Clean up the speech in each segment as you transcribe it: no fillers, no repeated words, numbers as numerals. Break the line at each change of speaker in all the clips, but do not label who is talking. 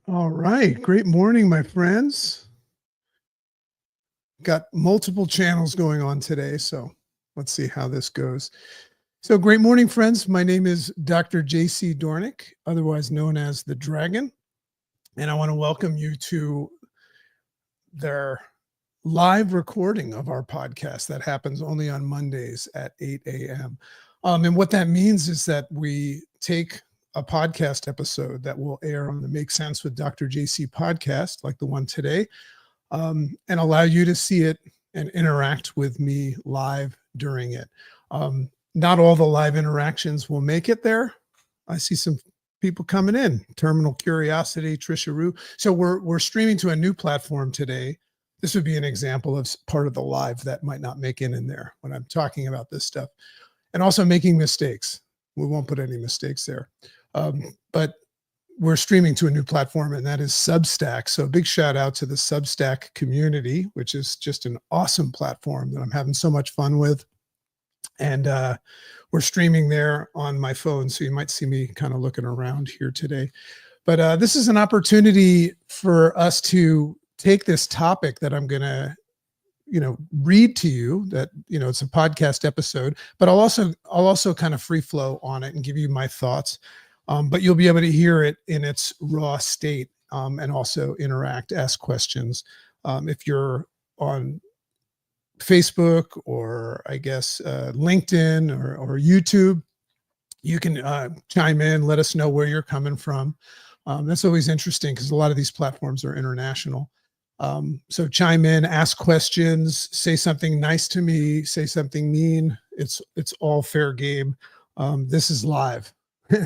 All right. Great morning, my friends. Got multiple channels going on today, so let's see how this goes. So, great morning, friends. My name is Dr. JC Dornick, otherwise known as the Dragon, and I want to welcome you to their live recording of our podcast that happens only on Mondays at 8 a.m. And what that means is that we take a podcast episode that will air on the Make Sense with Dr. JC podcast, like the one today, and allow you to see it and interact with me live during it. Not all the live interactions will make it there. I see some people coming in, Terminal Curiosity, Trisha Rue. So we're streaming to a new platform today. This would be an example of part of the live that might not make it in there when I'm talking about this stuff. And also making mistakes. We won't put any mistakes there. But we're streaming to a new platform, and that is Substack. So a big shout out to the Substack community, which is just an awesome platform that I'm having so much fun with. And we're streaming there on my phone, so you might see me kind of looking around here today. But this is an opportunity for us to take this topic that I'm going to read to you, that it's a podcast episode, but I'll also kind of free flow on it and give you my thoughts. But you'll be able to hear it in its raw state, and also interact, ask questions. If you're on Facebook or I guess LinkedIn or YouTube, you can chime in, let us know where you're coming from. That's always interesting because a lot of these platforms are international. So chime in, ask questions, say something nice to me, say something mean. It's all fair game. This is live.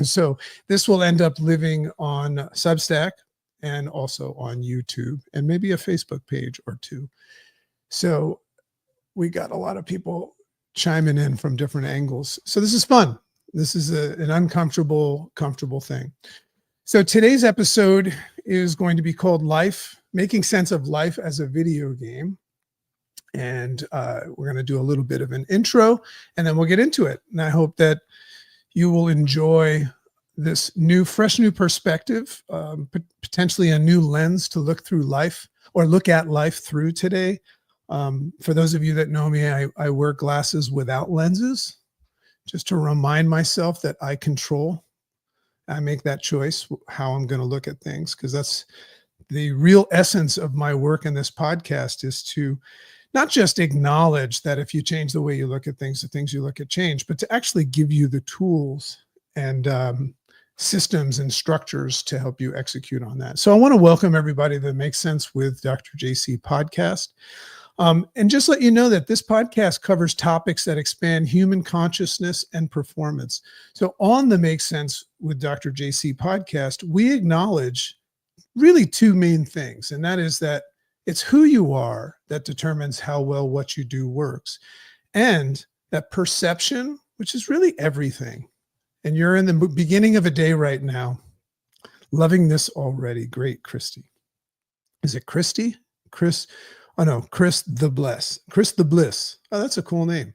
So this will end up living on Substack and also on YouTube and maybe a Facebook page or two. So we got a lot of people chiming in from different angles. So this is fun. This is an uncomfortable, comfortable thing. So today's episode is going to be called Making Sense of Life as a Video Game. And we're going to do a little bit of an intro and then we'll get into it. And I hope that you will enjoy this fresh new perspective, potentially a new lens to look through life or look at life through today. For those of you that know me, I wear glasses without lenses just to remind myself that I make that choice, how I'm going to look at things, because that's the real essence of my work in this podcast, is to not just acknowledge that if you change the way you look at things, the things you look at change, but to actually give you the tools and systems and structures to help you execute on that. So I want to welcome everybody to the Make Sense with Dr. JC podcast. And just let you know that this podcast covers topics that expand human consciousness and performance. So on the Make Sense with Dr. JC podcast, we acknowledge really two main things, and that is that it's who you are that determines how well what you do works, and that perception, which is really everything. And you're in the beginning of a day right now, loving this already. Great, Christy. Is it Christy? Chris? Oh no, Chris the Bliss. Chris the Bliss. Oh, that's a cool name.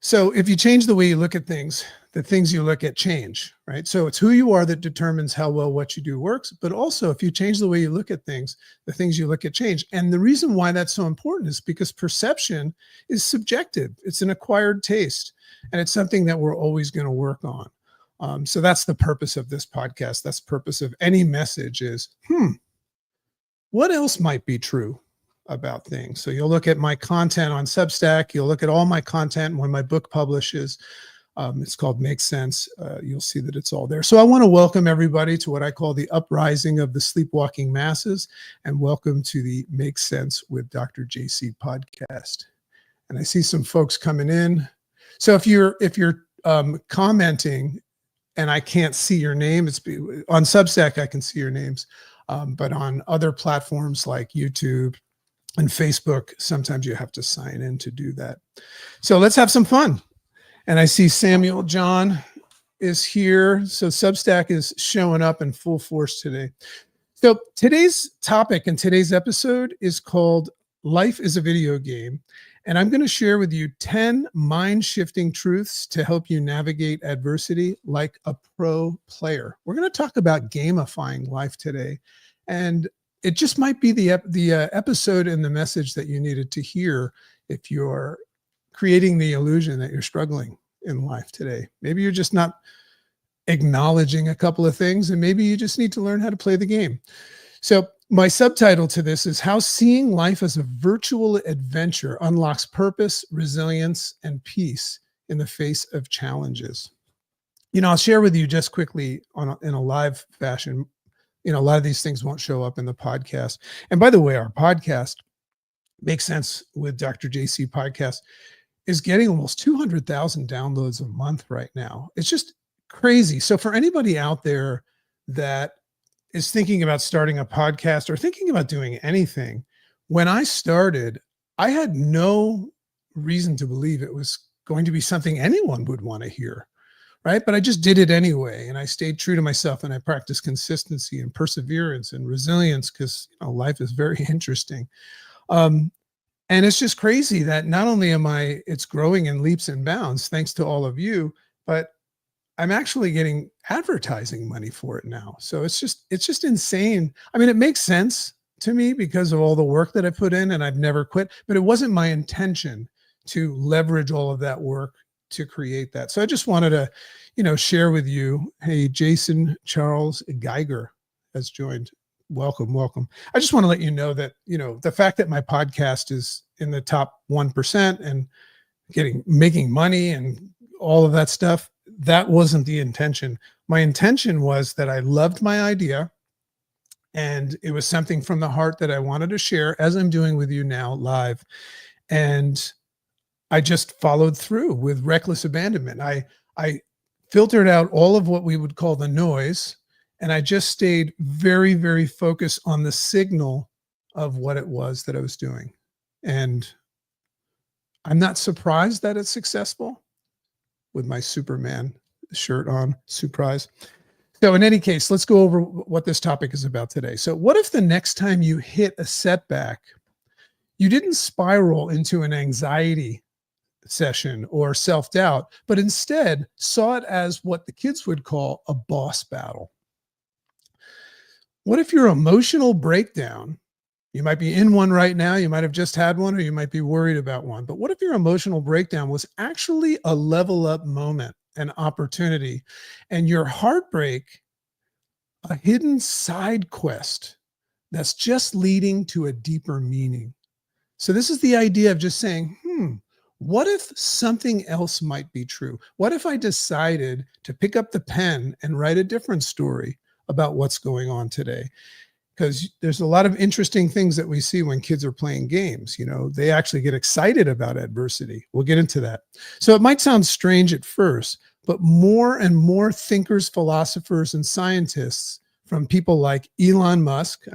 So if you change the way you look at things, the things you look at change, right? So it's who you are that determines how well what you do works. But also, if you change the way you look at things, the things you look at change. And the reason why that's so important is because perception is subjective. It's an acquired taste. And it's something that we're always going to work on. So that's the purpose of this podcast. That's the purpose of any message is, what else might be true about things? So you'll look at my content on Substack. You'll look at all my content when my book publishes. It's called Make Sense. You'll see that it's all there. So I want to welcome everybody to what I call the uprising of the sleepwalking masses, and welcome to the Make Sense with Dr. JC podcast. And I see some folks coming in. So if you're commenting and I can't see your name, it's on Substack, I can see your names. But on other platforms like YouTube and Facebook, sometimes you have to sign in to do that. So let's have some fun. And I see Samuel John is here. So Substack is showing up in full force today. So today's topic in today's episode is called Life is a Video Game. And I'm going to share with you 10 mind-shifting truths to help you navigate adversity like a pro player. We're going to talk about gamifying life today. And it just might be the episode and the message that you needed to hear if you're creating the illusion that you're struggling in life today. Maybe you're just not acknowledging a couple of things, and maybe you just need to learn how to play the game. So my subtitle to this is How Seeing Life as a Virtual Adventure Unlocks Purpose, Resilience, and Peace in the Face of Challenges. I'll share with you just quickly in a live fashion. A lot of these things won't show up in the podcast. And by the way, our podcast, Makes Sense with Dr. JC podcast, is getting almost 200,000 downloads a month right now. It's just crazy. So for anybody out there that is thinking about starting a podcast or thinking about doing anything, when I started, I had no reason to believe it was going to be something anyone would want to hear, right? But I just did it anyway. And I stayed true to myself, and I practiced consistency and perseverance and resilience because life is very interesting. And it's just crazy that not only it's growing in leaps and bounds, thanks to all of you, but I'm actually getting advertising money for it now. So it's just insane. I mean, it makes sense to me because of all the work that I put in, and I've never quit, but it wasn't my intention to leverage all of that work to create that. So I just wanted to, share with you. Hey, Jason Charles Geiger has joined. Welcome, welcome. I just want to let you know that, the fact that my podcast is in the top 1% and making money and all of that stuff, that wasn't the intention. My intention was that I loved my idea, and it was something from the heart that I wanted to share, as I'm doing with you now live. And I just followed through with reckless abandonment. I filtered out all of what we would call the noise, and I just stayed very, very focused on the signal of what it was that I was doing. And I'm not surprised that it's successful, with my Superman shirt on, surprise. So in any case, let's go over what this topic is about today. So what if the next time you hit a setback, you didn't spiral into an anxiety session or self-doubt, but instead saw it as what the kids would call a boss battle? What if your emotional breakdown, you might be in one right now, you might have just had one, or you might be worried about one, but what if your emotional breakdown was actually a level up moment, an opportunity, and your heartbreak, a hidden side quest that's just leading to a deeper meaning? So this is the idea of just saying, what if something else might be true? What if I decided to pick up the pen and write a different story about what's going on today? Because there's a lot of interesting things that we see when kids are playing games. They actually get excited about adversity. We'll get into that. So it might sound strange at first, but more and more thinkers, philosophers, and scientists, from people like Elon Musk,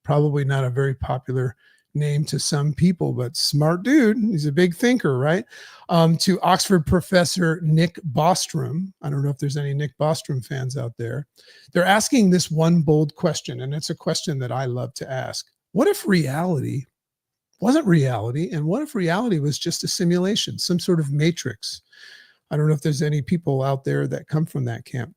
probably not a very popular name to some people, but smart dude. He's a big thinker, right? To Oxford professor Nick Bostrom. I don't know if there's any Nick Bostrom fans out there. They're asking this one bold question, and it's a question that I love to ask. What if reality wasn't reality, and what if reality was just a simulation, some sort of matrix? I don't know if there's any people out there that come from that camp.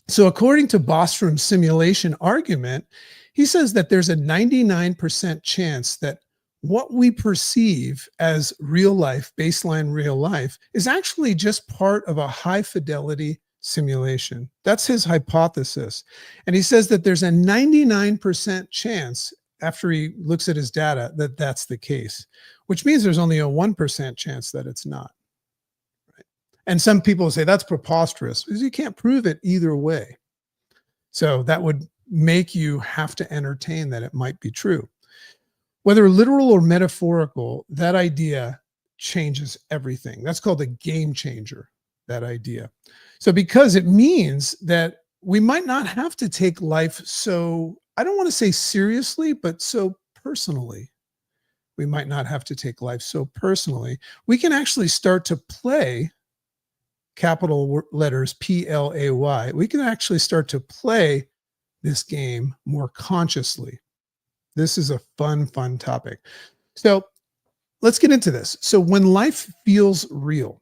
So according to Bostrom's simulation argument, he says that there's a 99% chance that what we perceive as real life, baseline real life, is actually just part of a high-fidelity simulation. That's his hypothesis. And he says that there's a 99% chance, after he looks at his data, that that's the case, which means there's only a 1% chance that it's not. Right? And some people say that's preposterous, because you can't prove it either way. So that would make you have to entertain that it might be true. Whether literal or metaphorical, that idea changes everything. That's called a game changer, that idea. So because it means that we might not have to take life so, I don't want to say seriously, but so personally. We might not have to take life so personally. We can actually start to play, capital letters P-L-A-Y. We can actually start to play this game more consciously. This is a fun topic. So let's get into this. So when life feels real,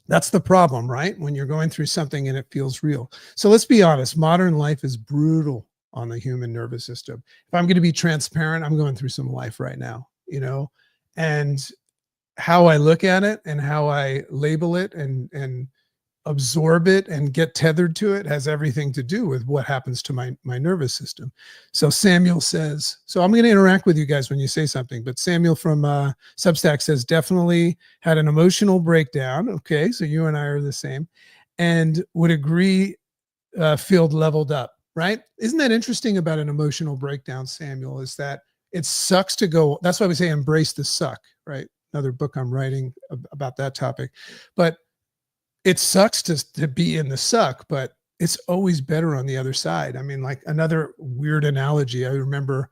that's the problem, right? When you're going through something and it feels real. So let's be honest, modern life is brutal on the human nervous system. If I'm going to be transparent, I'm going through some life right now, and how I look at it and how I label it and absorb it and get tethered to it has everything to do with what happens to my nervous system. So Samuel says, so I'm going to interact with you guys when you say something, but Samuel from Substack says, definitely had an emotional breakdown. Okay, so you and I are the same, and would agree, field leveled up, right? Isn't that interesting about an emotional breakdown, Samuel, is that it sucks to go, that's why we say embrace the suck, right? Another book I'm writing about that topic. But it sucks to be in the suck, but it's always better on the other side. I mean, like another weird analogy, I remember,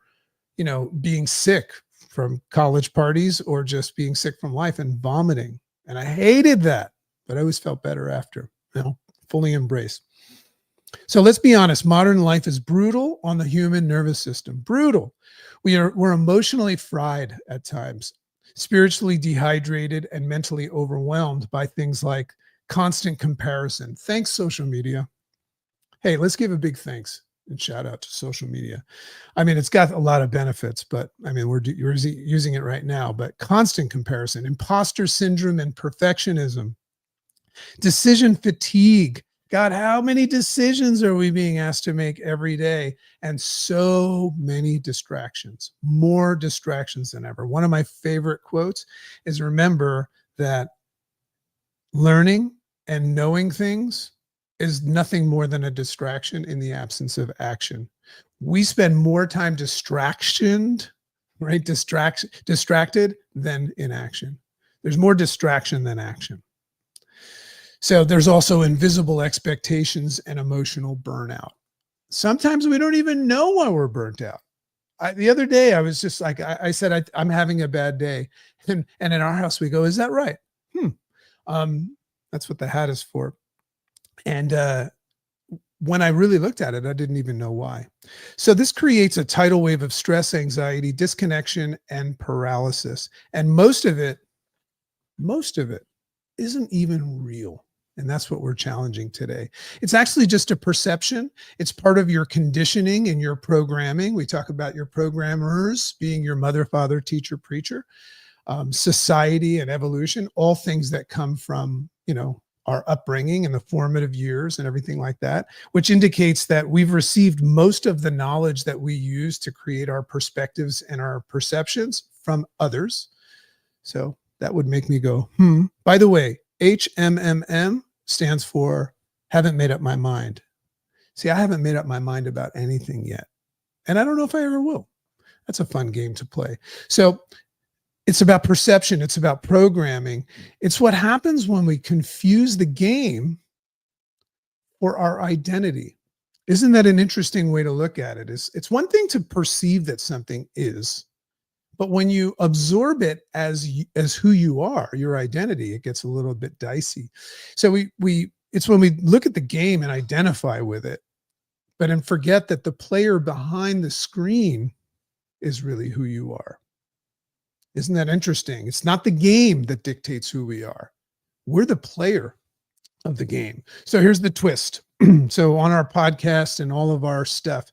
being sick from college parties or just being sick from life and vomiting. And I hated that, but I always felt better after, fully embrace. So let's be honest, modern life is brutal on the human nervous system. Brutal. We're emotionally fried at times, spiritually dehydrated and mentally overwhelmed by things like constant comparison. Thanks, social media. Hey, let's give a big thanks and shout out to social media. I mean, it's got a lot of benefits, but I mean, we're using it right now, but constant comparison, imposter syndrome and perfectionism, decision fatigue. God, how many decisions are we being asked to make every day? And so many distractions, more distractions than ever. One of my favorite quotes is, remember that learning and knowing things is nothing more than a distraction in the absence of action. We spend more time distracted than in action. There's more distraction than action. So there's also invisible expectations and emotional burnout. Sometimes we don't even know why we're burnt out. The other day, I was just like, I said, I'm having a bad day. And in our house, we go, is that right? That's what the hat is for. And when I really looked at it, I didn't even know why. So this creates a tidal wave of stress, anxiety, disconnection, and paralysis. And most of it isn't even real. And that's what we're challenging today. It's actually just a perception. It's part of your conditioning and your programming. We talk about your programmers being your mother, father, teacher, preacher, society and evolution, all things that come from, our upbringing and the formative years and everything like that, which indicates that we've received most of the knowledge that we use to create our perspectives and our perceptions from others. So that would make me go, By the way, HMMM stands for haven't made up my mind. See, I haven't made up my mind about anything yet. And I don't know if I ever will. That's a fun game to play. So it's about perception. It's about programming. It's what happens when we confuse the game for our identity. Isn't that an interesting way to look at it? It's one thing to perceive that something is, but when you absorb it as who you are, your identity, it gets a little bit dicey. So it's when we look at the game and identify with it, but and forget that the player behind the screen is really who you are. Isn't that interesting? It's not the game that dictates who we are. We're the player of the game. So here's the twist. So on our podcast and all of our stuff,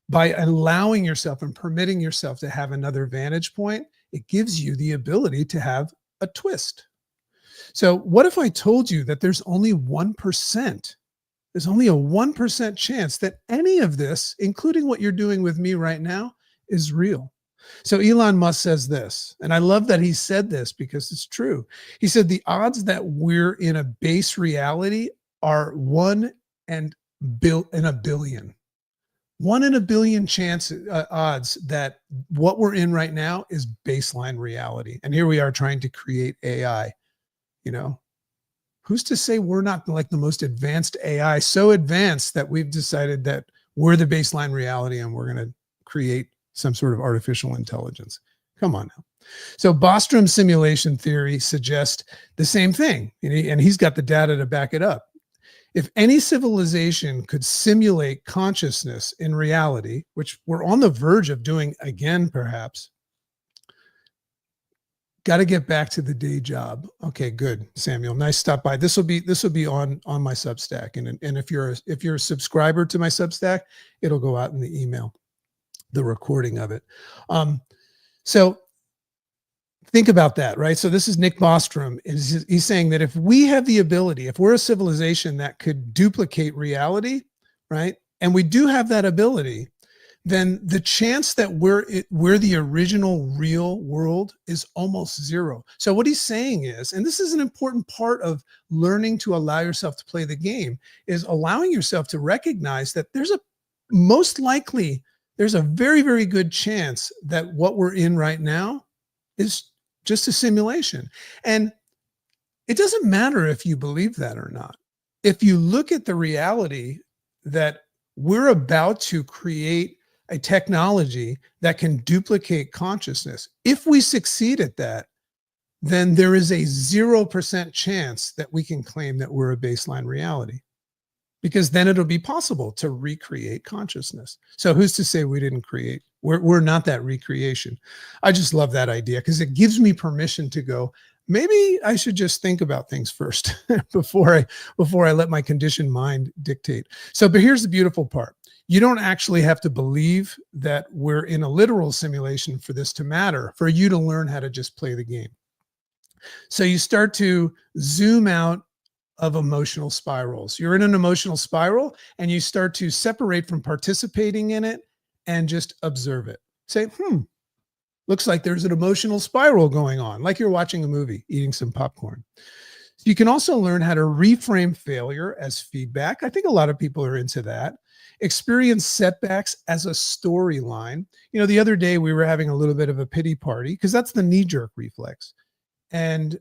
by allowing yourself and permitting yourself to have another vantage point, it gives you the ability to have a twist. So what if I told you that there's only 1%? There's only a 1% chance that any of this, including what you're doing with me right now, is real. So Elon Musk says this, and I love that he said this because it's true. He said the odds that we're in a base reality are 1 in a billion. 1 in a billion odds that what we're in right now is baseline reality. And here we are trying to create AI. Who's to say we're not like the most advanced AI, so advanced that we've decided that we're the baseline reality and we're going to create some sort of artificial intelligence? Come on now. So Bostrom's simulation theory suggests the same thing, and he's got the data to back it up. If any civilization could simulate consciousness in reality, which we're on the verge of doing again, perhaps, got to get back to the day job. Okay, good, Samuel. Nice stop by. This will be on my Substack, and if you're a subscriber to my Substack, it'll go out in the email, the recording of it. So think about that, right? So this is Nick Bostrom. He's saying that if we have the ability, if we're a civilization that could duplicate reality, right, and we do have that ability, then the chance that we're the original real world is almost zero. So what he's saying is, and this is an important part of learning to allow yourself to play the game, is allowing yourself to recognize that there's a very, very good chance that what we're in right now is just a simulation. And it doesn't matter if you believe that or not. If you look at the reality that we're about to create a technology that can duplicate consciousness. If we succeed at that, then there is a 0% chance that we can claim that we're a baseline reality, because then it'll be possible to recreate consciousness. So who's to say we didn't create? We're not that recreation. I just love that idea because it gives me permission to go, maybe I should just think about things first before I let my conditioned mind dictate. So, but here's the beautiful part. You don't actually have to believe that we're in a literal simulation for this to matter, for you to learn how to just play the game. So you start to zoom out of emotional spirals. You're in an emotional spiral and you start to separate from participating in it and just observe it. Say, looks like there's an emotional spiral going on, like you're watching a movie, eating some popcorn. So you can also learn how to reframe failure as feedback. I think a lot of people are into that. Experience setbacks as a storyline. You know, the other day we were having a little bit of a pity party because that's the knee-jerk reflex. And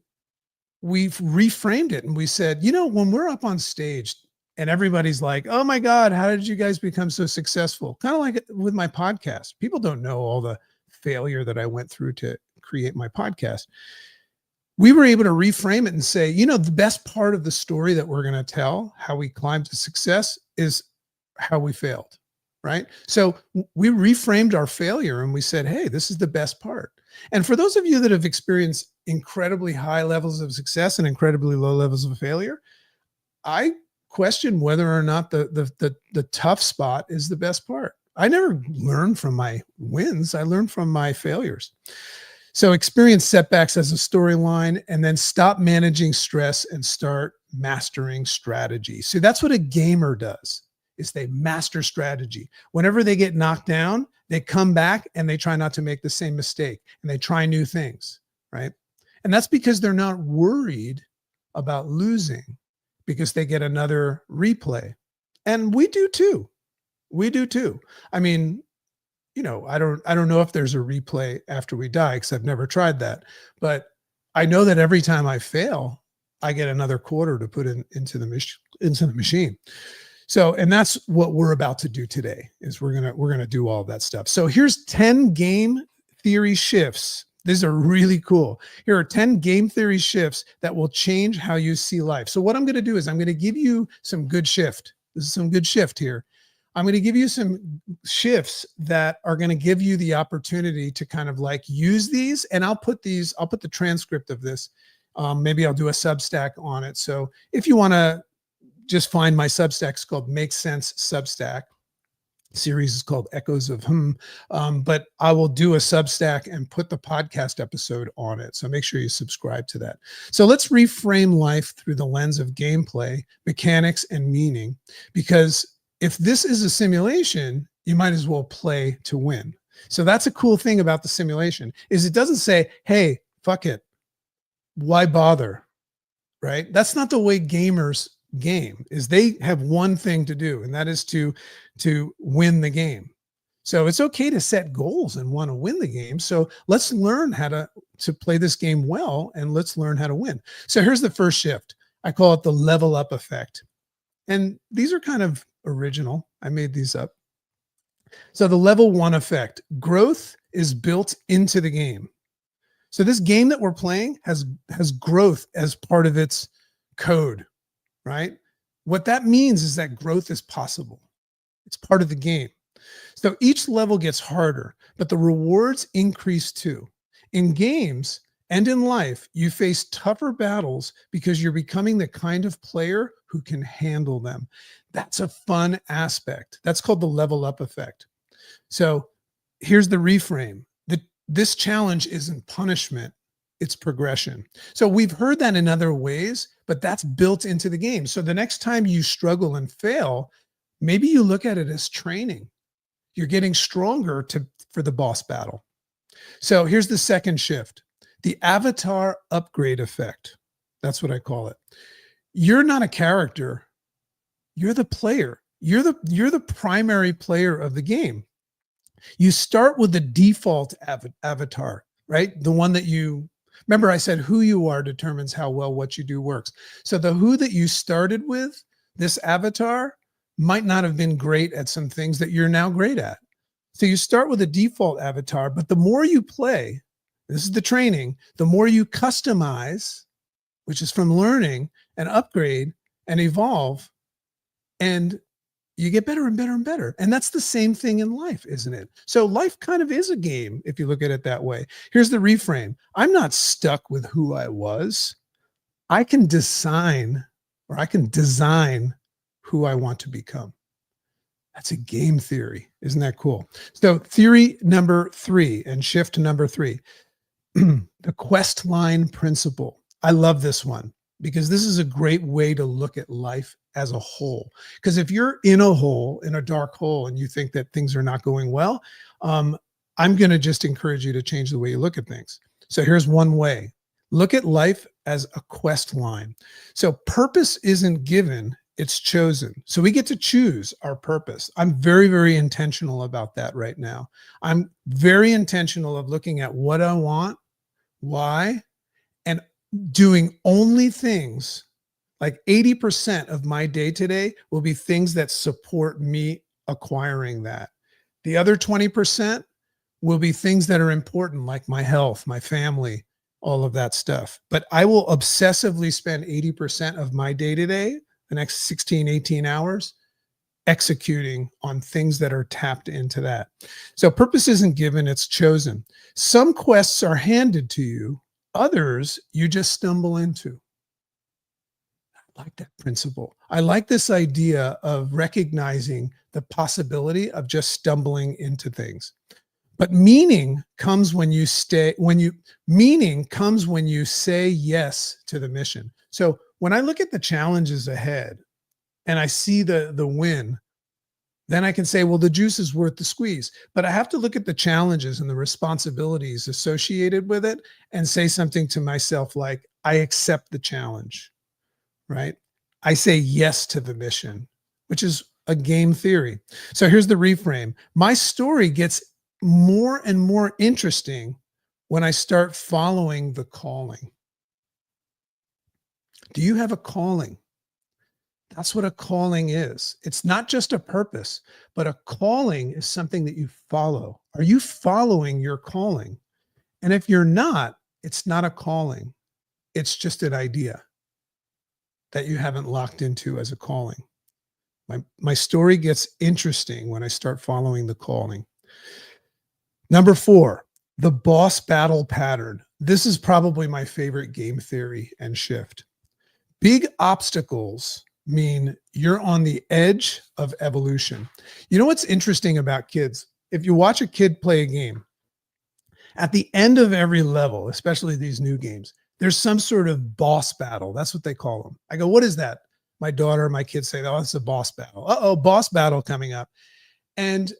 we've reframed it and we said, you know, when we're up on stage and everybody's like, oh my God, how did you guys become so successful? Kind of like with my podcast. People don't know all the failure that I went through to create my podcast. We were able to reframe it and say, you know, the best part of the story that we're going to tell, how we climbed to success, is how we failed, right? So we reframed our failure and we said, hey, this is the best part. And for those of you that have experienced incredibly high levels of success and incredibly low levels of failure, I question whether or not the tough spot is the best part. I never learned from my wins. I learned from my failures. So experience setbacks as a storyline and then stop managing stress and start mastering strategy. So that's what a gamer does, is they master strategy. Whenever they get knocked down, they come back and they try not to make the same mistake and they try new things, right? And that's because they're not worried about losing, because they get another replay. And we do too. We do too. I mean, you know, I don't know if there's a replay after we die because I've never tried that. But I know that every time I fail, I get another quarter to put into the machine. So, and that's what we're about to do today, is we're gonna do all of that stuff. So here's 10 game theory shifts. These are really cool. Here are 10 game theory shifts that will change how you see life. So what I'm going to do is I'm going to give you some good shift. This is some good shift here. I'm going to give you some shifts that are going to give you the opportunity to kind of like use these. And I'll put the transcript of this. Maybe I'll do a Substack on it. So if you want to just find my Substack, it's called Make Sense Substack. Series is called Echoes of but I will do a Substack and put the podcast episode on it. So make sure you subscribe to that. So let's reframe life through the lens of gameplay, mechanics, and meaning. Because if this is a simulation, you might as well play to win. So that's a cool thing about the simulation, is it doesn't say, hey, fuck it, why bother, right? That's not the way gamers game. Is they have one thing to do, and that is to win the game. So it's okay to set goals and want to win the game. So let's learn how to play this game well, and let's learn how to win. So here's the first shift. I call it the level up effect. And these are kind of original. I made these up. So the level 1 effect, growth is built into the game. So this game that we're playing has growth as part of its code, right? What that means is that growth is possible. It's part of the game. So each level gets harder, but the rewards increase too. In games, and in life, you face tougher battles because you're becoming the kind of player who can handle them. That's a fun aspect. That's called the level up effect. So here's the reframe. This challenge isn't punishment, it's progression. So we've heard that in other ways, but that's built into the game. So the next time you struggle and fail, maybe you look at it as training. You're getting stronger for the boss battle. So here's the second shift, the avatar upgrade effect. That's what I call it. You're not a character. You're the player. You're the primary player of the game. You start with the default avatar, right? The one that you remember. I said who you are determines how well what you do works. So the who that you started with, this avatar, might not have been great at some things that you're now great at. So you start with a default avatar, but the more you play, this is the training, the more you customize, which is from learning and upgrade and evolve, and you get better and better and better. And that's the same thing in life, isn't it? So life kind of is a game if you look at it that way. Here's the reframe. I'm not stuck with who I was. I can design who I want to become. That's a game theory. Isn't that cool? So theory number 3 and shift number 3, the quest line principle. I love this one because this is a great way to look at life as a whole. Because if you're in a hole, in a dark hole, and you think that things are not going well, I'm going to just encourage you to change the way you look at things. So here's one way. Look at life as a quest line. So purpose isn't given, it's chosen. So we get to choose our purpose. I'm very, very intentional about that right now. I'm very intentional of looking at what I want, why, and doing only things. Like 80% of my day today will be things that support me acquiring that. The other 20% will be things that are important, like my health, my family, all of that stuff. But I will obsessively spend 80% of my day today, the next 16, 18 hours, executing on things that are tapped into that. So purpose isn't given, it's chosen. Some quests are handed to you, others you just stumble into. I like that principle. I like this idea of recognizing the possibility of just stumbling into things. But meaning comes when you say yes to the mission. So when I look at the challenges ahead and I see the win, then I can say, well, the juice is worth the squeeze. But I have to look at the challenges and the responsibilities associated with it and say something to myself like, I accept the challenge, right? I say yes to the mission, which is a game theory. So here's the reframe. My story gets more and more interesting when I start following the calling. Do you have a calling? That's what a calling is. It's not just a purpose, but a calling is something that you follow. Are you following your calling? And if you're not, it's not a calling. It's just an idea that you haven't locked into as a calling. My story gets interesting when I start following the calling. Number 4, the boss battle pattern. This is probably my favorite game theory and shift. Big obstacles mean you're on the edge of evolution. You know what's interesting about kids? If you watch a kid play a game, at the end of every level, especially these new games, there's some sort of boss battle. That's what they call them. I go, what is that? My daughter, my kids say, oh, it's a boss battle. Uh-oh, boss battle coming up. And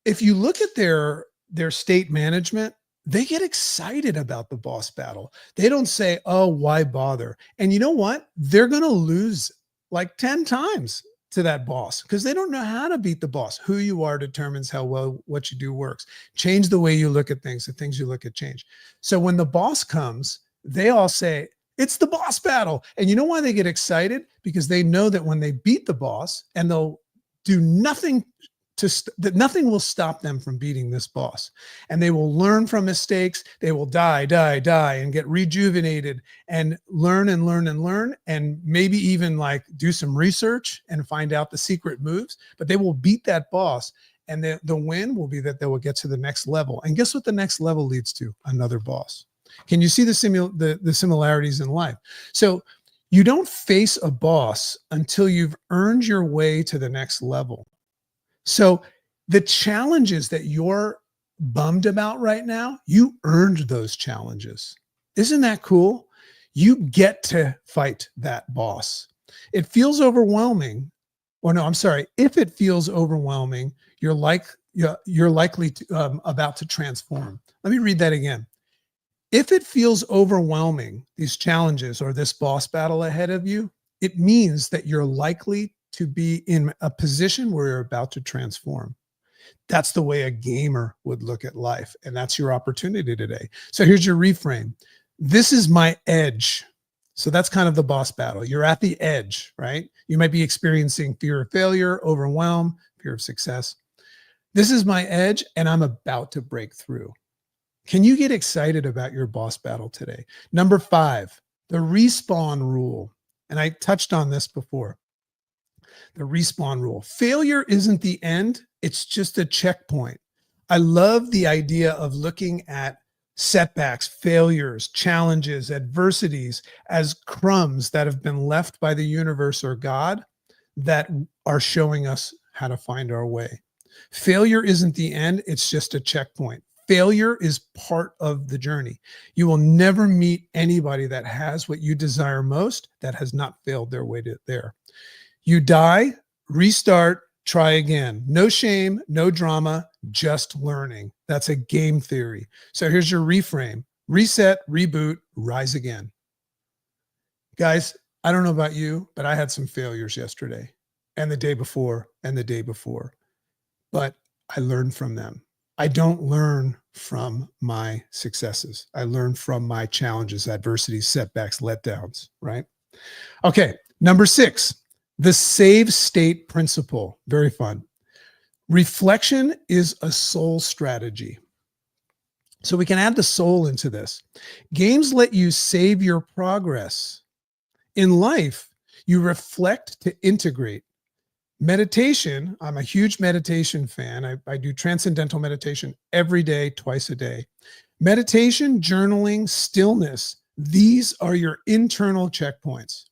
if you look at their state management, they get excited about the boss battle. They don't say, oh, why bother? And you know what? They're going to lose like 10 times to that boss because they don't know how to beat the boss. Who you are determines how well what you do works. Change the way you look at things. The things you look at change. So when the boss comes, they all say, it's the boss battle. And you know why they get excited? Because they know that when they beat the boss, and they'll do nothing that nothing will stop them from beating this boss. And they will learn from mistakes. They will die, and get rejuvenated and learn and learn and learn. And maybe even like do some research and find out the secret moves, but they will beat that boss. And the win will be that they will get to the next level. And guess what the next level leads to? Another boss. Can you see the similarities in life? So you don't face a boss until you've earned your way to the next level. So the challenges that you're bummed about right now, you earned those challenges. Isn't that cool? You get to fight that boss. It feels overwhelming. Or no, I'm sorry. If it feels overwhelming, you're likely to, about to transform. Let me read that again. If it feels overwhelming, these challenges or this boss battle ahead of you, it means that you're likely to be in a position where you're about to transform. That's the way a gamer would look at life. And that's your opportunity today. So here's your reframe. This is my edge. So that's kind of the boss battle. You're at the edge, right? You might be experiencing fear of failure, overwhelm, fear of success. This is my edge, and I'm about to break through. Can you get excited about your boss battle today? Number 5, the respawn rule. And I touched on this before. The respawn rule. Failure isn't the end. It's just a checkpoint. I love the idea of looking at setbacks, failures, challenges, adversities as crumbs that have been left by the universe or God that are showing us how to find our way. Failure isn't the end. It's just a checkpoint. Failure is part of the journey. You will never meet anybody that has what you desire most that has not failed their way to there. You die, restart, try again. No shame, no drama, just learning. That's a game theory. So here's your reframe. Reset, reboot, rise again. Guys, I don't know about you, but I had some failures yesterday and the day before and the day before, but I learned from them. I don't learn from my successes. I learn from my challenges, adversities, setbacks, letdowns, right? Okay, number 6, the save state principle. Very fun. Reflection is a soul strategy. So we can add the soul into this. Games let you save your progress. In life, you reflect to integrate. Meditation, I'm a huge meditation fan. I do transcendental meditation every day, twice a day. Meditation, journaling, stillness, these are your internal checkpoints.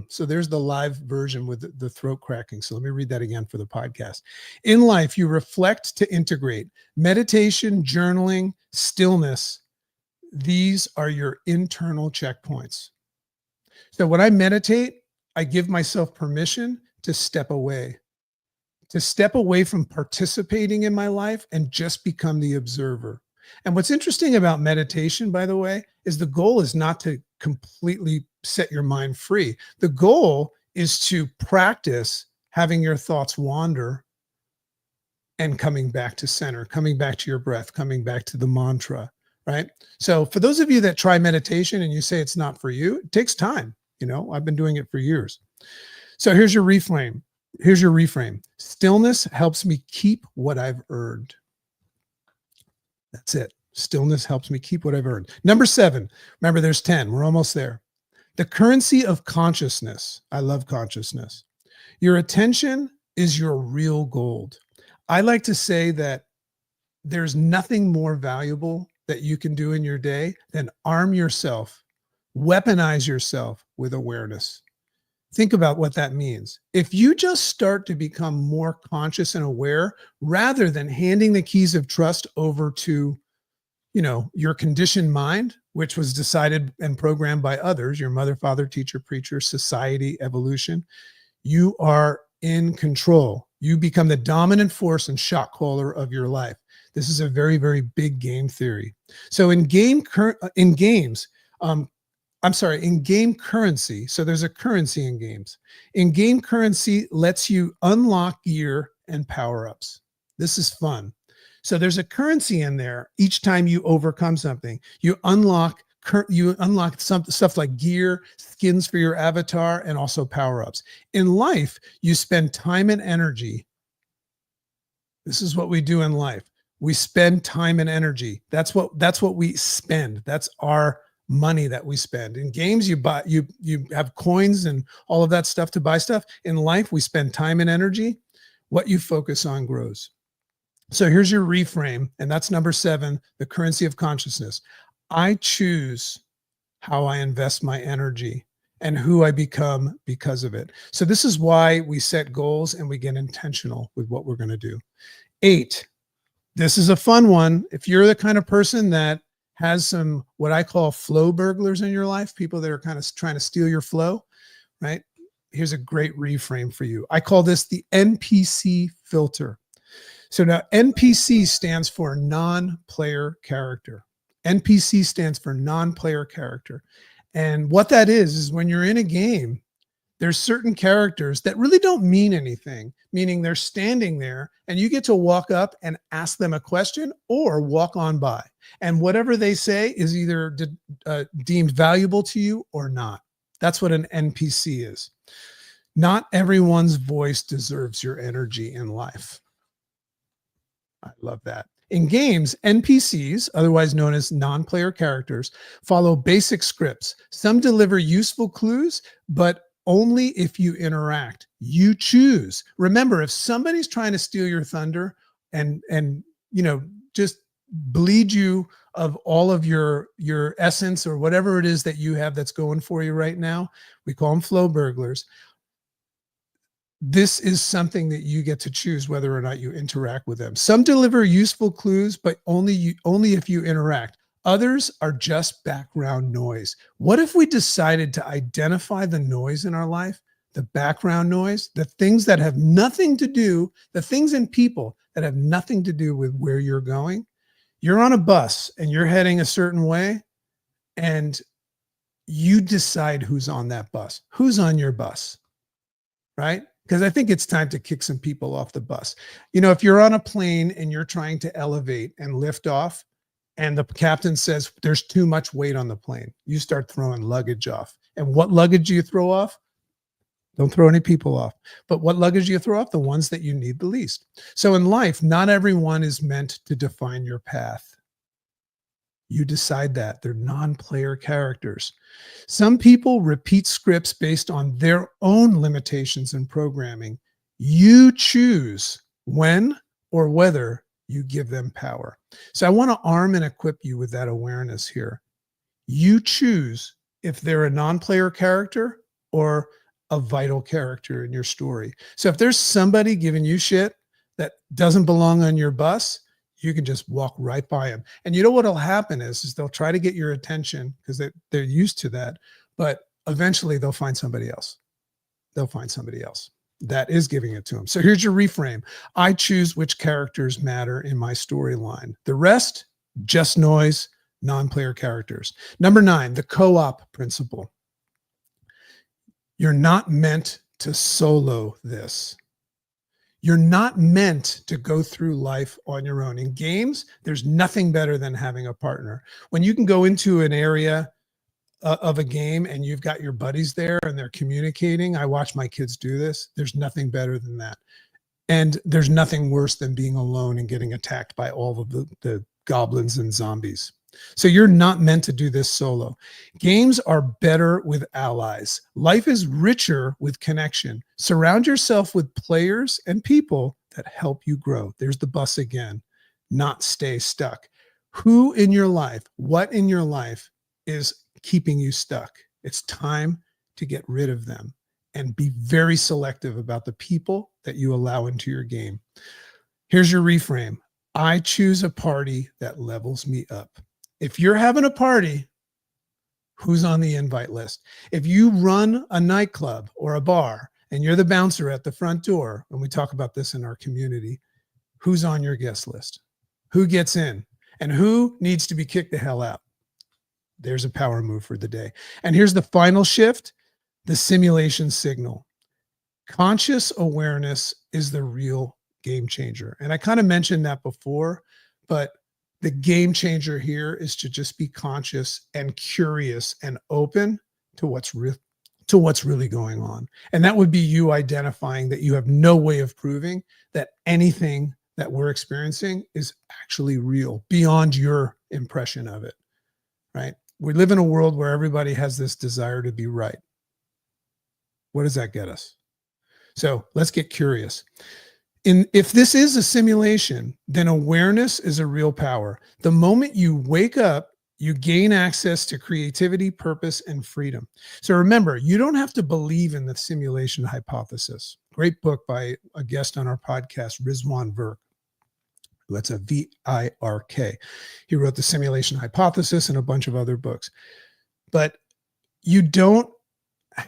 So there's the live version with the throat cracking. So let me read that again for the podcast. In life, you reflect to integrate. Meditation, journaling, stillness, these are your internal checkpoints. So when I meditate, I give myself permission to step away from participating in my life and just become the observer. And what's interesting about meditation, by the way, is the goal is not to completely set your mind free. The goal is to practice having your thoughts wander and coming back to center, coming back to your breath, coming back to the mantra, right? So for those of you that try meditation and you say it's not for you, it takes time. You know, I've been doing it for years. So here's your reframe. Here's your reframe. Stillness helps me keep what I've earned. That's it. Stillness helps me keep what I've earned. Number 7. Remember, there's 10. We're almost there. The currency of consciousness. I love consciousness. Your attention is your real gold. I like to say that there's nothing more valuable that you can do in your day than arm yourself, weaponize yourself with awareness. Think about what that means. If you just start to become more conscious and aware, rather than handing the keys of trust over to, your conditioned mind, which was decided and programmed by others, your mother, father, teacher, preacher, society, evolution, you are in control. You become the dominant force and shot caller of your life. This is a very, very big game theory. So in game currency, so there's a currency in games. In-game currency lets you unlock gear and power-ups. This is fun. So there's a currency in there. Each time you overcome something, you unlock some stuff like gear, skins for your avatar, and also power-ups. In life, you spend time and energy. This is what we do in life. We spend time and energy. That's what we spend. That's our money that we spend. In games, you have coins and all of that stuff to buy stuff. In life, we spend time and energy. What you focus on grows. So here's your reframe, and that's number 7, the currency of consciousness. I choose how I invest my energy and who I become because of it. So this is why we set goals and we get intentional with what we're going to do. 8, this is a fun one. If you're the kind of person that has some what I call flow burglars in your life, people that are kind of trying to steal your flow, right? Here's a great reframe for you. I call this the NPC filter. So now NPC stands for non-player character. NPC stands for non-player character. And what that is when you're in a game, there's certain characters that really don't mean anything, meaning they're standing there and you get to walk up and ask them a question or walk on by. And whatever they say is either deemed valuable to you or not. That's what an NPC is. Not everyone's voice deserves your energy in life. I love that. In games, NPCs, otherwise known as non-player characters, follow basic scripts. Some deliver useful clues, but only if you interact. You choose. Remember, if somebody's trying to steal your thunder and just bleed you of all of your essence or whatever it is that you have that's going for you right now, we call them flow burglars. This is something that you get to choose whether or not you interact with them. Some deliver useful clues, but only if you interact. Others are just background noise. What if we decided to identify the noise in our life, the background noise, the things that have nothing to do, the things and people that have nothing to do with where you're going? You're on a bus and you're heading a certain way, and you decide who's on that bus, who's on your bus, right? Because I think it's time to kick some people off the bus. If you're on a plane and you're trying to elevate and lift off, and the captain says there's too much weight on the plane, you start throwing luggage off. And what luggage do you throw off? Don't throw any people off. But what luggage do you throw off? The ones that you need the least. So in life, not everyone is meant to define your path. You decide that. They're non-player characters. Some people repeat scripts based on their own limitations and programming. You choose when or whether you give them power. So I want to arm and equip you with that awareness here. You choose if they're a non-player character or a vital character in your story. So if there's somebody giving you shit that doesn't belong on your bus, you can just walk right by them. And you know what will happen is they'll try to get your attention because they're used to that. But eventually they'll find somebody else. They'll find somebody else that is giving it to them. So here's your reframe. I choose which characters matter in my storyline. The rest, just noise, non-player characters. Number 9, the co-op principle. You're not meant to solo this. You're not meant to go through life on your own. In games, there's nothing better than having a partner. When you can go into an area of a game and you've got your buddies there and they're communicating, I watch my kids do this. There's nothing better than that. And there's nothing worse than being alone and getting attacked by all of the goblins and zombies. So you're not meant to do this solo. Games are better with allies. Life is richer with connection. Surround yourself with players and people that help you grow. There's the bus again, not stay stuck. Who in your life, what in your life is keeping you stuck? It's time to get rid of them and be very selective about the people that you allow into your game. Here's your reframe. I choose a party that levels me up. If you're having a party, who's on the invite list? If you run a nightclub or a bar and you're the bouncer at the front door, and we talk about this in our community, who's on your guest list? Who gets in? And who needs to be kicked the hell out? There's a power move for the day. And here's the final shift, the simulation signal. Conscious awareness is the real game changer. And I kind of mentioned that before, but the game changer here is to just be conscious and curious and open to what's really going on. And that would be you identifying that you have no way of proving that anything that we're experiencing is actually real beyond your impression of it, right? We live in a world where everybody has this desire to be right. What does that get us? So let's get curious. If this is a simulation, then awareness is a real power. The moment you wake up you gain access to creativity, purpose, and freedom. So remember, you don't have to believe in the simulation hypothesis. Great book by a guest on our podcast, Rizwan Virk. That's a V-I-R-K. He wrote The Simulation Hypothesis and a bunch of other books. But you don't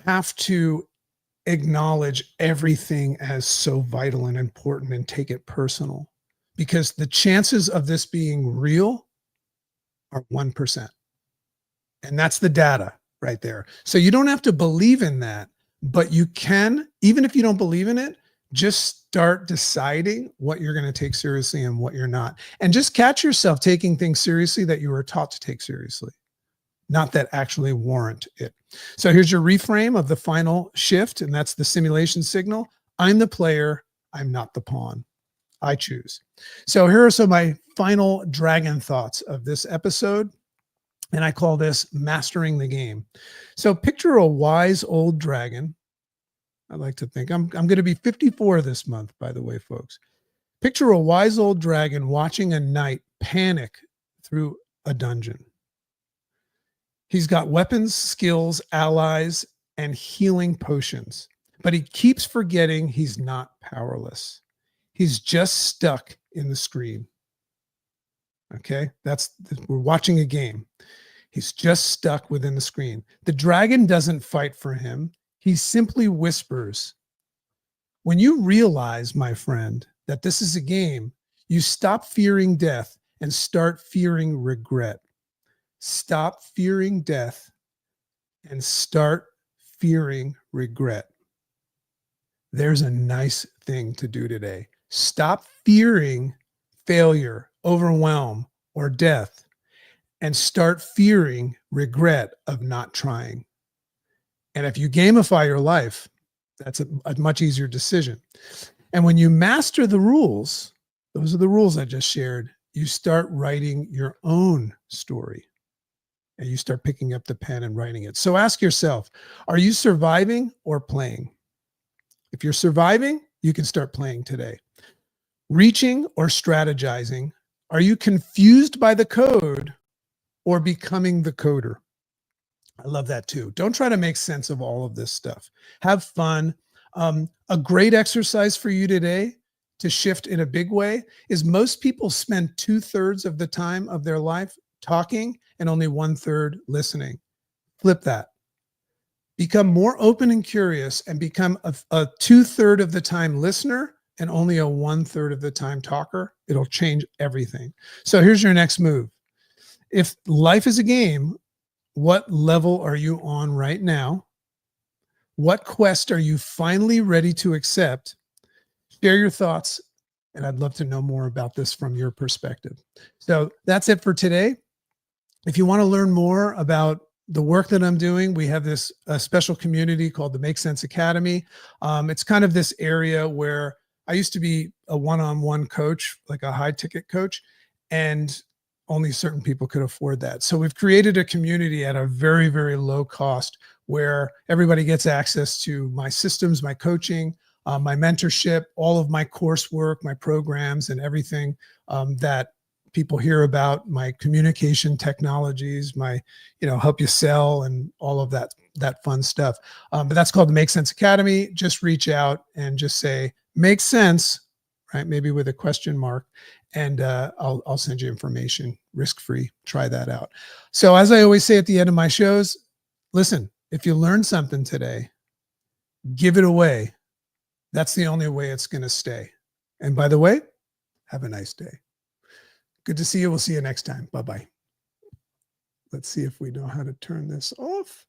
have to acknowledge everything as so vital and important and take it personal, because the chances of this being real are 1%. And that's the data right there. So you don't have to believe in that, but you can, even if you don't believe in it, just start deciding what you're going to take seriously and what you're not. And just catch yourself taking things seriously that you were taught to take seriously, not that actually warrant it. So here's your reframe of the final shift, and that's the simulation signal. I'm the player, I'm not the pawn. I choose. So here are some of my final dragon thoughts of this episode, and I call this mastering the game. So picture a wise old dragon. I like to think I'm going to be 54 this month, by the way, folks. Picture a wise old dragon watching a knight panic through a dungeon. He's got weapons, skills, allies, and healing potions, but he keeps forgetting he's not powerless. He's just stuck in the screen. Okay, we're watching a game. He's just stuck within the screen. The dragon doesn't fight for him. He simply whispers. When you realize, my friend, that this is a game, you stop fearing death and start fearing regret. Stop fearing death and start fearing regret. There's a nice thing to do today. Stop fearing failure, overwhelm, or death, and start fearing regret of not trying. And if you gamify your life, that's a much easier decision. And when you master the rules, those are the rules I just shared, you start writing your own story. And you start picking up the pen and writing it. So ask yourself, are you surviving or playing? If you're surviving, you can start playing today. Reaching or strategizing, are you confused by the code or becoming the coder? I love that too. Don't try to make sense of all of this stuff. Have fun. A great exercise for you today to shift in a big way is most people spend 2/3 of the time of their life talking and only 1/3 listening. Flip that. Become more open and curious and become a 2/3 of the time listener and only a 1/3 of the time talker. It'll change everything. So here's your next move. If life is a game, what level are you on right now? What quest are you finally ready to accept? Share your thoughts, and I'd love to know more about this from your perspective. So that's it for today. If you want to learn more about the work that I'm doing, we have this special community called the Make Sense Academy. It's kind of this area where I used to be a one-on-one coach, like a high ticket coach, and only certain people could afford that. So we've created a community at a very, very low cost where everybody gets access to my systems, my coaching, my mentorship, all of my coursework, my programs, and everything that people hear about, my communication technologies, my, help you sell and all of that fun stuff. But that's called the Make Sense Academy. Just reach out and just say, make sense, right? Maybe with a question mark. And I'll send you information, risk-free. Try that out. So as I always say at the end of my shows, listen, if you learned something today, give it away. That's the only way it's going to stay. And by the way, have a nice day. Good to see you. We'll see you next time. Bye-bye. Let's see if we know how to turn this off.